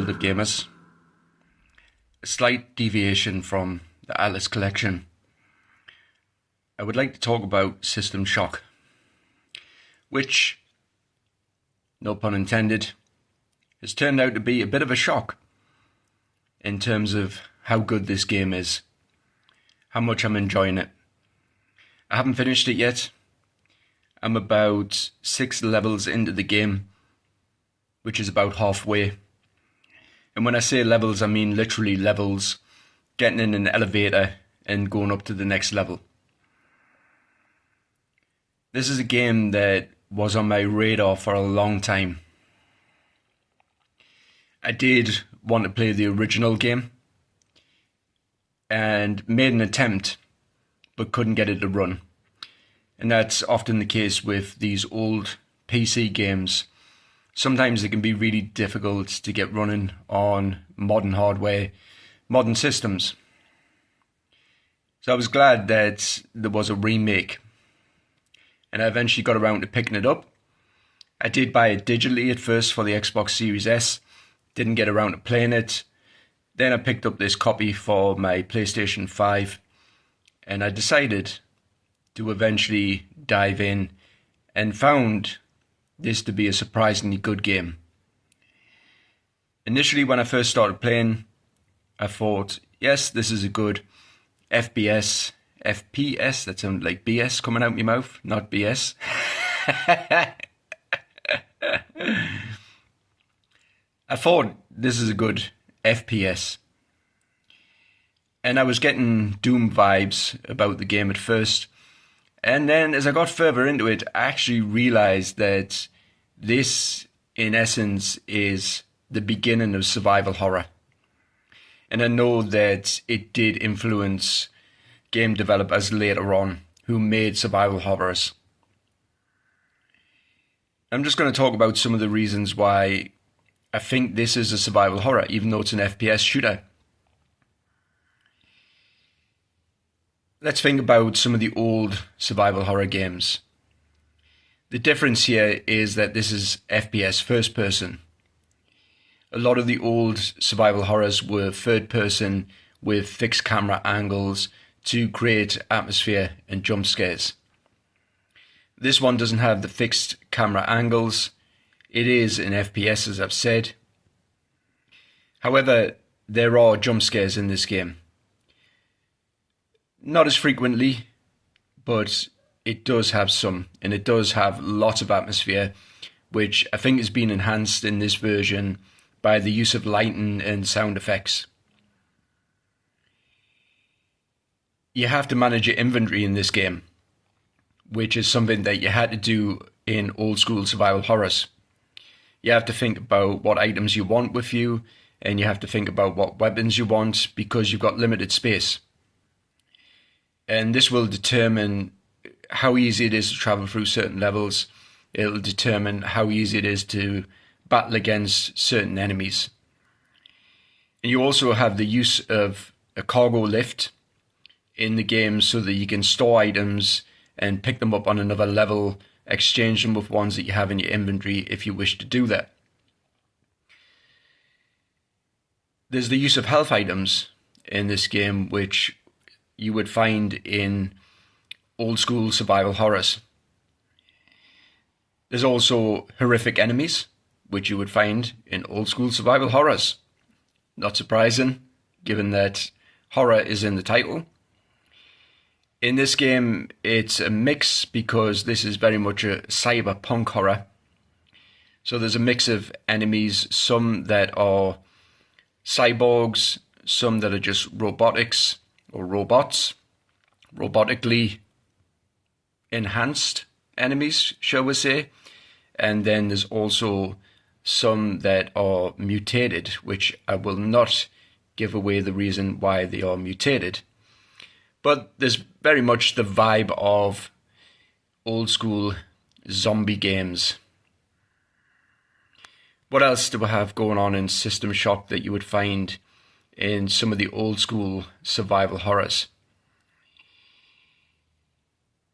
Conservative Gamers. A slight deviation from the Atlas collection. I would like to talk about System Shock, which, no pun intended, has turned out to be a bit of a shock in terms of how good this game is, how much I'm enjoying it. I haven't finished it yet. I'm about 6 levels into the game, which is about halfway. And when I say levels, I mean literally levels, getting in an elevator and going up to the next level. This is a game that was on my radar for a long time. I did want to play the original game and made an attempt, but couldn't get it to run. And that's often the case with these old PC games. Sometimes it can be really difficult to get running on modern hardware, modern systems. So I was glad that there was a remake, and I eventually got around to picking it up. I did buy it digitally at first for the Xbox Series S, didn't get around to playing it. Then I picked up this copy for my PlayStation 5, and I decided to eventually dive in and found this to be a surprisingly good game. Initially, when I first started playing, I thought, yes, this is a good FPS, that sounded like BS coming out my mouth, not BS. I thought this is a good FPS. And I was getting Doom vibes about the game at first. And then as I got further into it, I actually realized that this, in essence, is the beginning of survival horror. And I know that it did influence game developers later on who made survival horrors. I'm just going to talk about some of the reasons why I think this is a survival horror, even though it's an FPS shooter. Let's think about some of the old survival horror games. The difference here is that this is FPS, first person. A lot of the old survival horrors were third person with fixed camera angles to create atmosphere and jump scares. This one doesn't have the fixed camera angles. It is an FPS, as I've said. However, there are jump scares in this game. Not as frequently, but it does have some, and it does have lots of atmosphere, which I think has been enhanced in this version by the use of lighting and sound effects. You have to manage your inventory in this game, which is something that you had to do in old school survival horrors. You have to think about what items you want with you, and you have to think about what weapons you want because you've got limited space. And this will determine how easy it is to travel through certain levels. It'll determine how easy it is to battle against certain enemies. And you also have the use of a cargo lift in the game so that you can store items and pick them up on another level, exchange them with ones that you have in your inventory if you wish to do that. There's the use of health items in this game, which you would find in old school survival horrors. There's also horrific enemies, which you would find in old school survival horrors. Not surprising, given that horror is in the title. In this game, it's a mix because this is very much a cyberpunk horror. So there's a mix of enemies, some that are cyborgs, some that are just robotics, or robots, robotically enhanced enemies, shall we say. And then there's also some that are mutated, which I will not give away the reason why they are mutated. But there's very much the vibe of old school zombie games. What else do we have going on in System Shock that you would find in some of the old school survival horrors?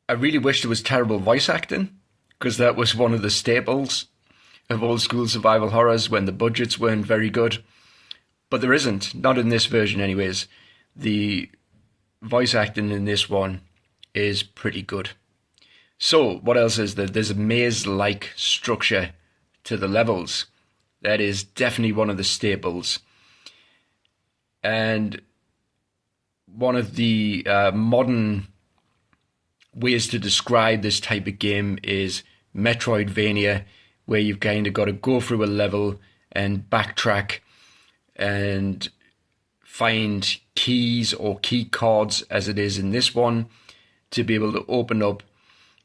I really wish there was terrible voice acting, because that was one of the staples of old school survival horrors when the budgets weren't very good. But there isn't, not in this version anyways. The voice acting in this one is pretty good. So what else is there? There's a maze-like structure to the levels. That is definitely one of the staples. And one of the modern ways to describe this type of game is Metroidvania, where you've kind of got to go through a level and backtrack and find keys or key cards, as it is in this one, to be able to open up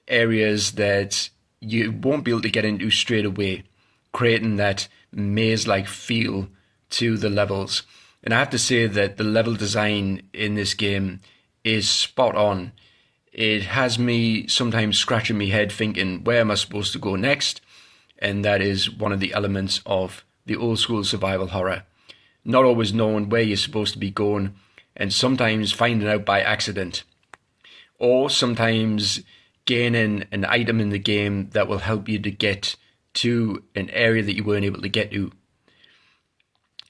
areas that you won't be able to get into straight away, creating that maze-like feel to the levels. And I have to say that the level design in this game is spot on. It has me sometimes scratching my head thinking, where am I supposed to go next? And that is one of the elements of the old school survival horror. Not always knowing where you're supposed to be going, and sometimes finding out by accident. Or sometimes gaining an item in the game that will help you to get to an area that you weren't able to get to.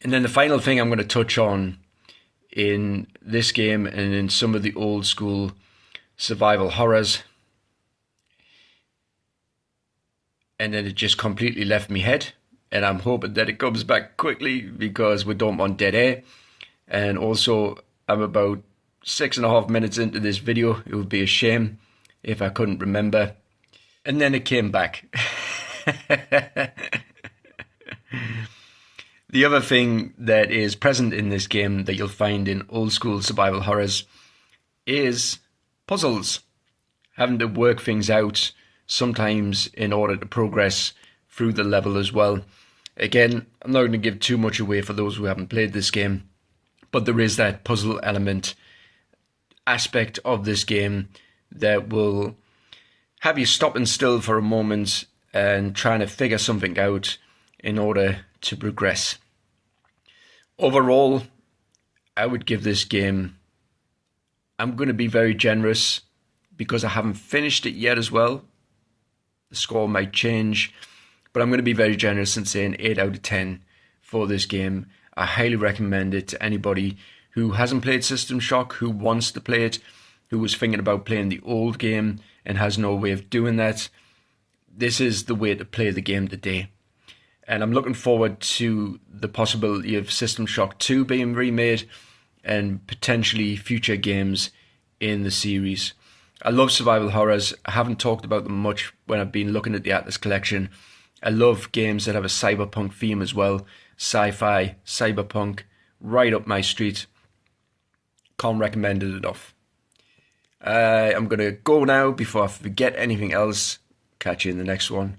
And then the final thing I'm going to touch on in this game and in some of the old school survival horrors, and then it just completely left me head, and I'm hoping that it comes back quickly because we don't want dead air. And also, I'm about 6.5 minutes into this video. It would be a shame if I couldn't remember. And then it came back. The other thing that is present in this game that you'll find in old school survival horrors is puzzles. Having to work things out, sometimes in order to progress through the level as well. Again, I'm not going to give too much away for those who haven't played this game, but there is that puzzle element aspect of this game that will have you stopping still for a moment and trying to figure something out in order to progress. Overall, I would give this game, I'm going to be very generous because I haven't finished it yet as well. The score might change, but I'm going to be very generous and say an 8 out of 10 for this game. I highly recommend it to anybody who hasn't played System Shock, who wants to play it, who was thinking about playing the old game and has no way of doing that. This is the way to play the game today. And I'm looking forward to the possibility of System Shock 2 being remade and potentially future games in the series. I love survival horrors. I haven't talked about them much when I've been looking at the Atlas collection. I love games that have a cyberpunk theme as well. Sci-fi, cyberpunk, right up my street. Can't recommend it enough. I'm going to go now before I forget anything else. Catch you in the next one.